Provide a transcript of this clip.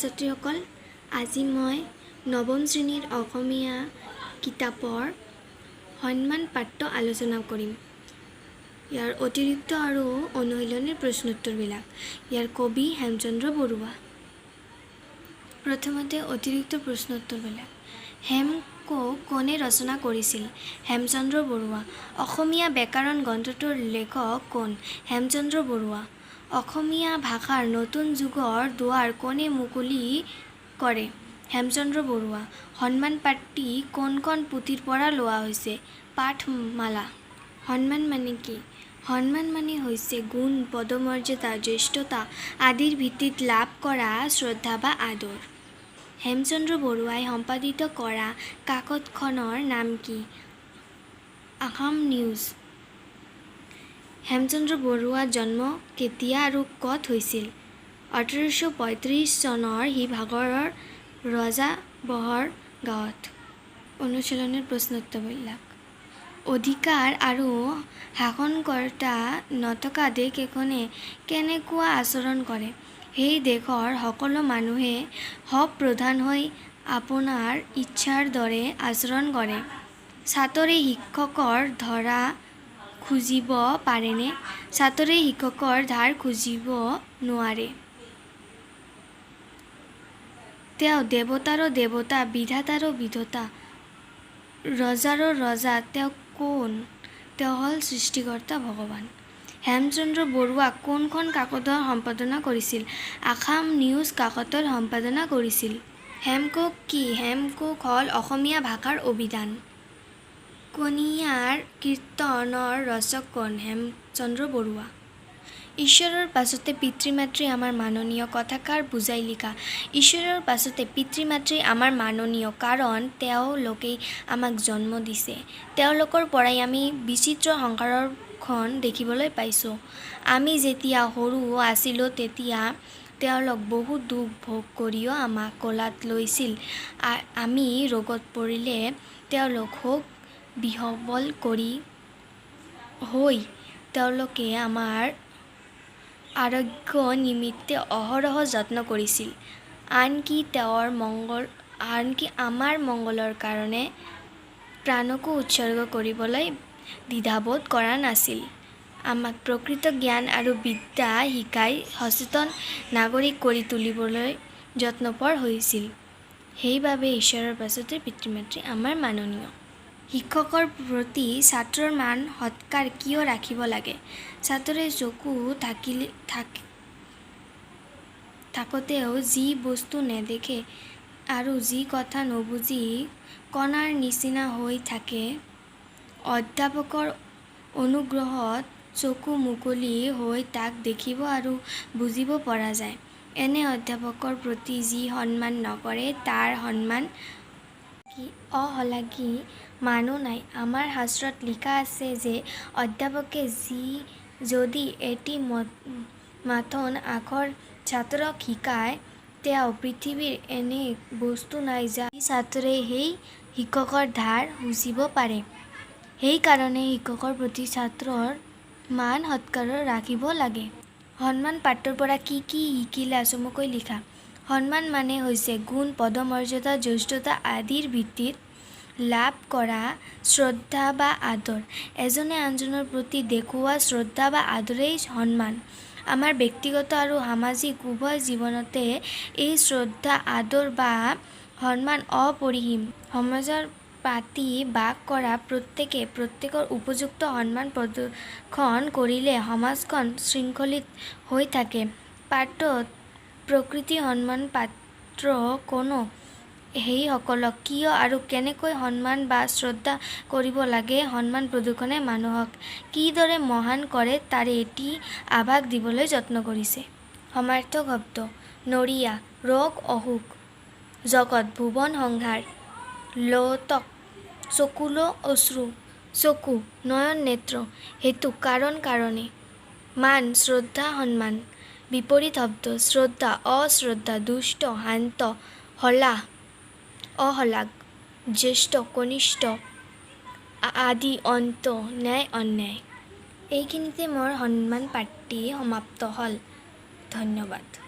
ছাত্ৰীসকল, আজি মই নৱম শ্ৰেণীৰ অসমীয়া কিতাপৰ সন্মান পাঠ্য আলোচনা কৰিম। ইয়াৰ অতিৰিক্ত আৰু অনুশীলনীৰ প্ৰশ্নোত্তৰবিলাক। ইয়াৰ কবি হেমচন্দ্ৰ বৰুৱা। প্ৰথমতে অতিৰিক্ত প্ৰশ্নোত্তৰবিলাক। হেম কোনে ৰচনা কৰিছিল? হেমচন্দ্ৰ বৰুৱা। অসমীয়া ব্যাকৰণ গ্ৰন্থটোৰ লেখক কোন? হেমচন্দ্ৰ বৰুৱা। অসমীয়া ভাষাৰ নতুন যুগৰ দুৱাৰ কোনে মুকলি কৰে? হেমচন্দ্ৰ বৰুৱা। সন্মান পাঠটি কোনখন পুথিৰ পৰা লোৱা হৈছে? পাঠমালা। সন্মান মানে কি? সন্মান মানে হৈছে গুণ, পদমৰ্যাদা, জ্যেষ্ঠতা আদিৰ ভিত্তিত লাভ কৰা শ্ৰদ্ধা বা আদৰ। হেমচন্দ্ৰ বৰুৱাই সম্পাদিত কৰা কাকতখনৰ নাম কি? আসাম নিউজ। হেমচন্দ্ৰ বৰুৱাৰ জন্ম কেতিয়া আৰু ক'ত হৈছিল? 1835 চনৰ শিৱসাগৰৰ ৰজাবহৰ গাঁৱত। অনুশীলনীৰ প্ৰশ্নোত্তৰবিলাক। অধিকাৰ আৰু শাসনকৰ্তা নথকা দেশ এখনে কেনেকুৱা আচৰণ কৰে? সেই দেশৰ সকলো মানুহে সপ্ৰধান হৈ আপোনাৰ ইচ্ছাৰ দৰে আচৰণ কৰে। ছাত্ৰই শিক্ষকৰ ধৰা খুজিব পাৰেনে? ছাত্ৰই শিক্ষকৰ ধাৰ খুজিব নোৱাৰে। তেওঁ দেৱতাৰো দেৱতা, বিধাতাৰো বিধাতা, ৰজাৰো ৰজা। তেওঁ কোন? তেওঁ হ'ল সৃষ্টিকৰ্তা ভগৱান। হেমচন্দ্ৰ বৰুৱা কোনখন কাকতৰ সম্পাদনা কৰিছিল? আসাম নিউজ কাকতৰ সম্পাদনা কৰিছিল। হেমকোষ কি? হেমকোষ হ'ল অসমীয়া ভাষাৰ অভিধান। কণিয়াৰ কীৰ্তনৰ ৰচক কোন? হেমচন্দ্ৰ বৰুৱা। ঈশ্বৰৰ পাছতে পিতৃ-মাতৃ আমাৰ মাননীয়। কথাষাৰ বুজাই লিখা। ঈশ্বৰৰ পাছতে পিতৃ-মাতৃ আমাৰ মাননীয় কাৰণ তেওঁলোকেই আমাক জন্ম দিছে। তেওঁলোকৰ পৰাই আমি বিচিত্ৰ সংসাৰখন দেখিবলৈ পাইছোঁ। আমি যেতিয়া সৰু আছিলোঁ তেতিয়া তেওঁলোক বহু দুখ ভোগ কৰিও আমাক কোলাত লৈছিল। আমি ৰোগত পৰিলে তেওঁলোক শোক বিহ্বল হৈ তেওঁলোকে আমাৰ আৰোগ্য নিমিত্তে অহৰহ যত্ন কৰিছিল। আনকি আমাৰ মংগলৰ কাৰণে প্ৰাণকো উৎসৰ্গ কৰিবলৈ দ্বিধাবোধ কৰা নাছিল। আমাক প্ৰকৃত জ্ঞান আৰু বিদ্যা শিকাই সচেতন নাগৰিক কৰি তুলিবলৈ যত্নপৰ হৈছিল। সেইবাবে ঈশ্বৰৰ পাছতে পিতৃ-মাতৃ আমাৰ মাননীয়। শিক্ষকৰ প্ৰতি ছাত্ৰৰ মান সৎকাৰ কিয় ৰাখিব লাগে? ছাত্ৰই চকু থাকোঁতেও যি বস্তু নেদেখে আৰু যি কথা নুবুজি কণাৰ নিচিনা হৈ থাকে, অধ্যাপকৰ অনুগ্ৰহত চকু মুকলি হৈ তাক দেখিব আৰু বুজিব পৰা যায়। এনে অধ্যাপকৰ প্ৰতি যি সন্মান নকৰে তাৰ সন্মান অশলাগী মানুহ নাই। আমাৰ শাস্ত্ৰত লিখা আছে যে অধ্যাপকে যদি এটি মাথোন আখৰ ছাত্ৰক শিকায়, তেওঁ পৃথিৱীৰ এনে বস্তু নাই যি ছাত্ৰই সেই শিক্ষকৰ ধাৰ খুজিব পাৰে। সেইকাৰণে শিক্ষকৰ প্ৰতি ছাত্ৰৰ মান সৎকাৰ ৰাখিব লাগে। সন্মান পাঠটোৰ পৰা কি কি শিকিলা চমুকৈ লিখা। সন্মান মানে হৈছে গুণ, পদমৰ্যাদা, জ্যেষ্ঠতা আদিৰ ভিত্তিত লাভ কৰা শ্ৰদ্ধা বা আদৰ। এজনে আনজনৰ প্ৰতি দেখুওৱা শ্ৰদ্ধা বা আদৰেই সন্মান। আমাৰ ব্যক্তিগত আৰু সামাজিক উভয় জীৱনতে এই শ্ৰদ্ধা, আদৰ বা সন্মান অপৰিসীম। সমাজত পাতি বাস কৰা প্ৰত্যেকে প্ৰত্যেকৰ উপযুক্ত সন্মান প্ৰদৰ্শন কৰিলে সমাজখন শৃংখলিত হৈ থাকে। পাঠটোত প্ৰকৃত সন্মান পাত্ৰ কোন? সেইসকলক কিয় আৰু কেনেকৈ সন্মান বা শ্ৰদ্ধা কৰিব লাগে? সন্মান প্ৰদৰ্শনে মানুহক কিদৰে মহান কৰে তাৰে এটি আভাস দিবলৈ যত্ন কৰিছে। সমাৰ্থক শব্দ: নৰিয়া, ৰোগ অসুখ, জগত, ভুৱন সংসাৰ, লোতক, চকুলো অশ্ৰু, চকু, নয়ন নেত্ৰ, হেতু, কাৰণ কাৰণে, মান, শ্ৰদ্ধা, সন্মান। বিপৰীত শব্দ: শ্ৰদ্ধা, অশ্ৰদ্ধা, দুষ্ট, শান্ত, হলাহ, অহলাগ, জ্যেষ্ঠ, কনিষ্ঠ, আদি অন্ত, ন্যায়, অন্যায়। এইখিনিতে মোৰ সন্মান পাঠটি সমাপ্ত হ'ল। ধন্যবাদ।